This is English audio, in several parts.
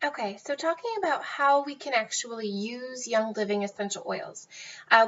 Okay, so talking about how we can actually use Young Living essential oils.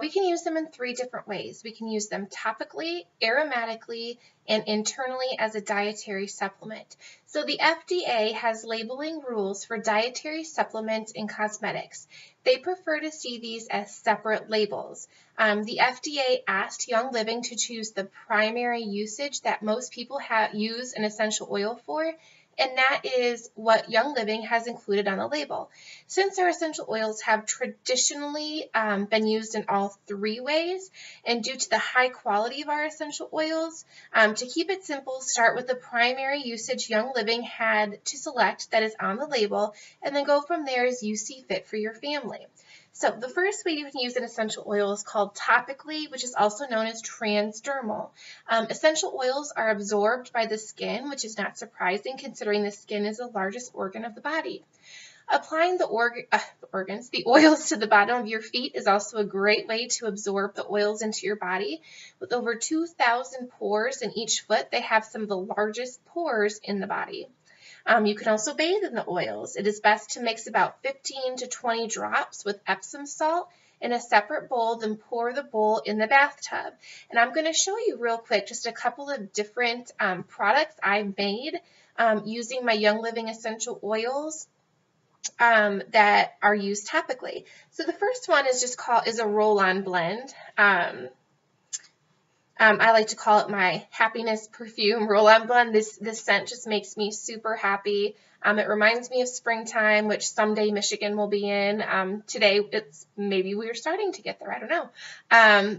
We can use them in three different ways. We can use them topically, aromatically, and internally as a dietary supplement. So the FDA has labeling rules for dietary supplements and cosmetics. They prefer to see these as separate labels. The FDA asked Young Living to choose the primary usage that most people use an essential oil for, and that is what Young Living has included on the label. Since our essential oils have traditionally been used in all three ways, and due to the high quality of our essential oils, to keep it simple, start with the primary usage Young Living had to select that is on the label, and then go from there as you see fit for your family. So the first way you can use an essential oil is called topically, which is also known as transdermal. Essential oils are absorbed by the skin, which is not surprising considering the skin is the largest organ of the body. Applying the oils to the bottom of your feet is also a great way to absorb the oils into your body. With over 2,000 pores in each foot, they have some of the largest pores in the body. You can also bathe in the oils. It is best to mix about 15 to 20 drops with Epsom salt in a separate bowl, then pour the bowl in the bathtub. And I'm going to show you real quick just a couple of different products I've made using my Young Living essential oils that are used topically. So the first one is a roll-on blend. I like to call it my happiness perfume roll-on blend. This scent just makes me super happy. It reminds me of springtime, which someday Michigan will be in. Today, maybe we are starting to get there. I don't know.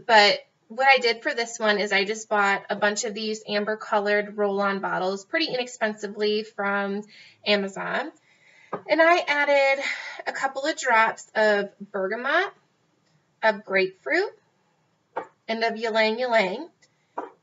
But what I did for this one is I just bought a bunch of these amber-colored roll-on bottles pretty inexpensively from Amazon. And I added a couple of drops of bergamot, of grapefruit, and of ylang ylang.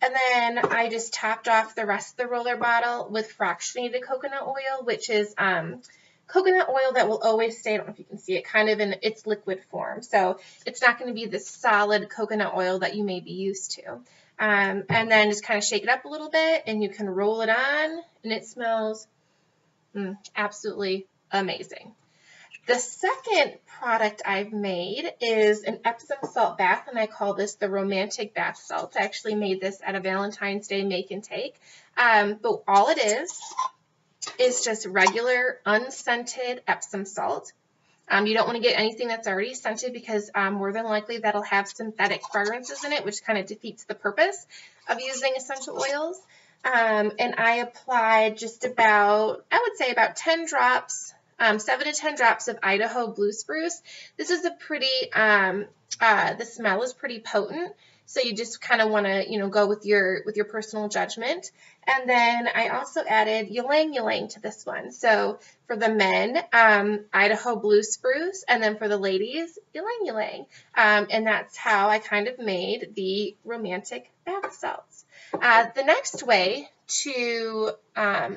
And then I just topped off the rest of the roller bottle with fractionated coconut oil, which is coconut oil that will always stay, I don't know if you can see it, kind of in its liquid form. So it's not going to be the solid coconut oil that you may be used to. And then just kind of shake it up a little bit, and you can roll it on, and it smells absolutely amazing. The second product I've made is an Epsom salt bath, and I call this the romantic bath salt. I actually made this at a Valentine's Day make and take. But all it is just regular unscented Epsom salt. You don't want to get anything that's already scented because more than likely that'll have synthetic fragrances in it, which kind of defeats the purpose of using essential oils. And I applied just about, I would say about 10 drops, 7 to 10 drops of Idaho Blue Spruce. This is a pretty, the smell is pretty potent, so you just kind of want to, go with your personal judgment. And then I also added ylang ylang to this one. So for the men, Idaho Blue Spruce, and then for the ladies, ylang ylang. And that's how I kind of made the romantic bath salts. The next way to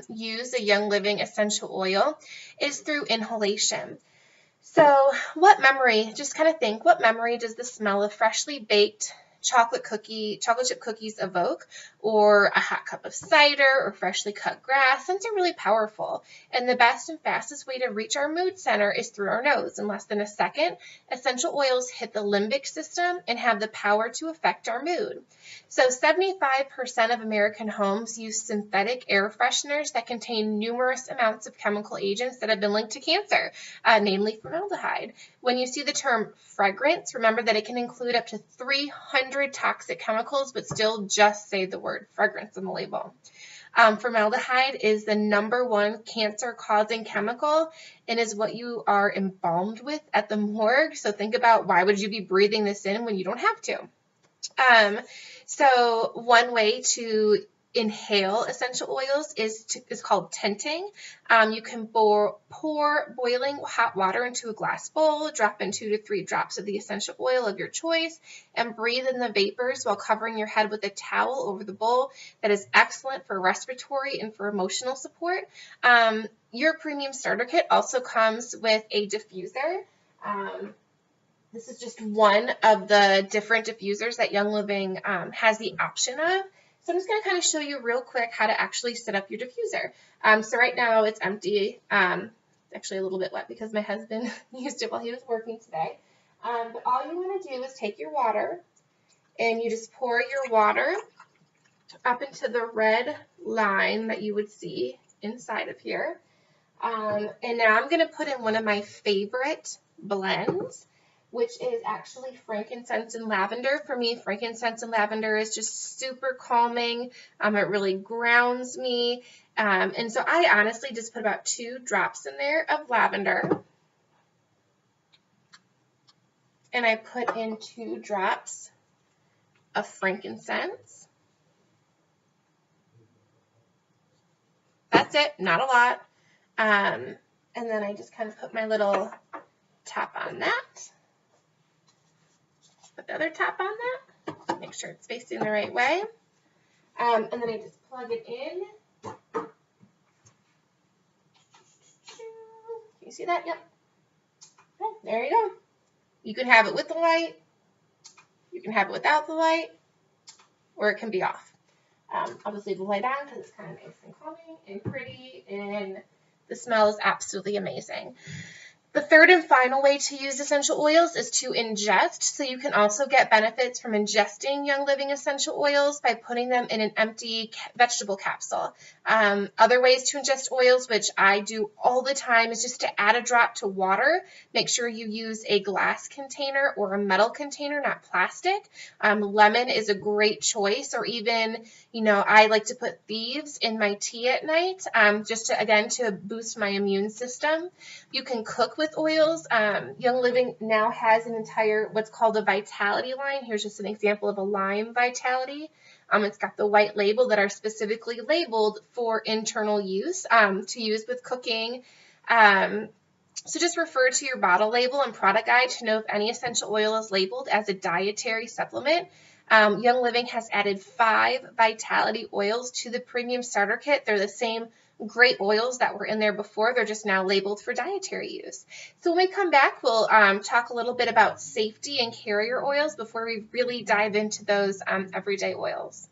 use a Young Living essential oil is through inhalation. So what memory does the smell of freshly baked chocolate chip cookies evoke, or a hot cup of cider, or freshly cut grass? Scents are really powerful, and the best and fastest way to reach our mood center is through our nose. In less than a second, essential oils hit the limbic system and have the power to affect our mood. So 75% of American homes use synthetic air fresheners that contain numerous amounts of chemical agents that have been linked to cancer, namely formaldehyde. When you see the term fragrance, remember that it can include up to 300 toxic chemicals, but still just say the word fragrance on the label. Formaldehyde is the #1 cancer-causing chemical and is what you are embalmed with at the morgue. So think about, why would you be breathing this in when you don't have to? So one way to inhale essential oils is called tenting. You can pour boiling hot water into a glass bowl, drop in 2 to 3 drops of the essential oil of your choice, and breathe in the vapors while covering your head with a towel over the bowl. That is excellent for respiratory and for emotional support. Your premium starter kit also comes with a diffuser. This is just one of the different diffusers that Young Living has the option of. So I'm just going to kind of show you real quick how to actually set up your diffuser. So right now it's empty. It's actually a little bit wet because my husband used it while he was working today. But all you want to do is take your water and you just pour your water up into the red line that you would see inside of here. And now I'm going to put in one of my favorite blends, which is actually frankincense and lavender. For me, frankincense and lavender is just super calming. It really grounds me. And so I honestly just put about 2 drops in there of lavender. And I put in 2 drops of frankincense. That's it, not a lot. And then I just kind of put my little top on that. Put the other top on that. Make sure it's facing the right way. And then I just plug it in. Can you see that? Yep. Okay, there you go. You can have it with the light. You can have it without the light. Or it can be off. I'll just leave the light on because it's kind of nice and calming and pretty, and the smell is absolutely amazing. The third and final way to use essential oils is to ingest. So you can also get benefits from ingesting Young Living essential oils by putting them in an empty vegetable capsule. Other ways to ingest oils, which I do all the time, is just to add a drop to water. Make sure you use a glass container or a metal container, not plastic. Lemon is a great choice, or even, I like to put thieves in my tea at night, just to boost my immune system. You can cook with oils. Young Living now has an entire what's called a Vitality line. Here's just an example of a lime Vitality. It's got the white label that are specifically labeled for internal use, to use with cooking. So just refer to your bottle label and product guide to know if any essential oil is labeled as a dietary supplement. Young Living has added 5 Vitality oils to the premium starter kit. They're the same great oils that were in there before. They're just now labeled for dietary use. So when we come back, we'll talk a little bit about safety and carrier oils before we really dive into those everyday oils.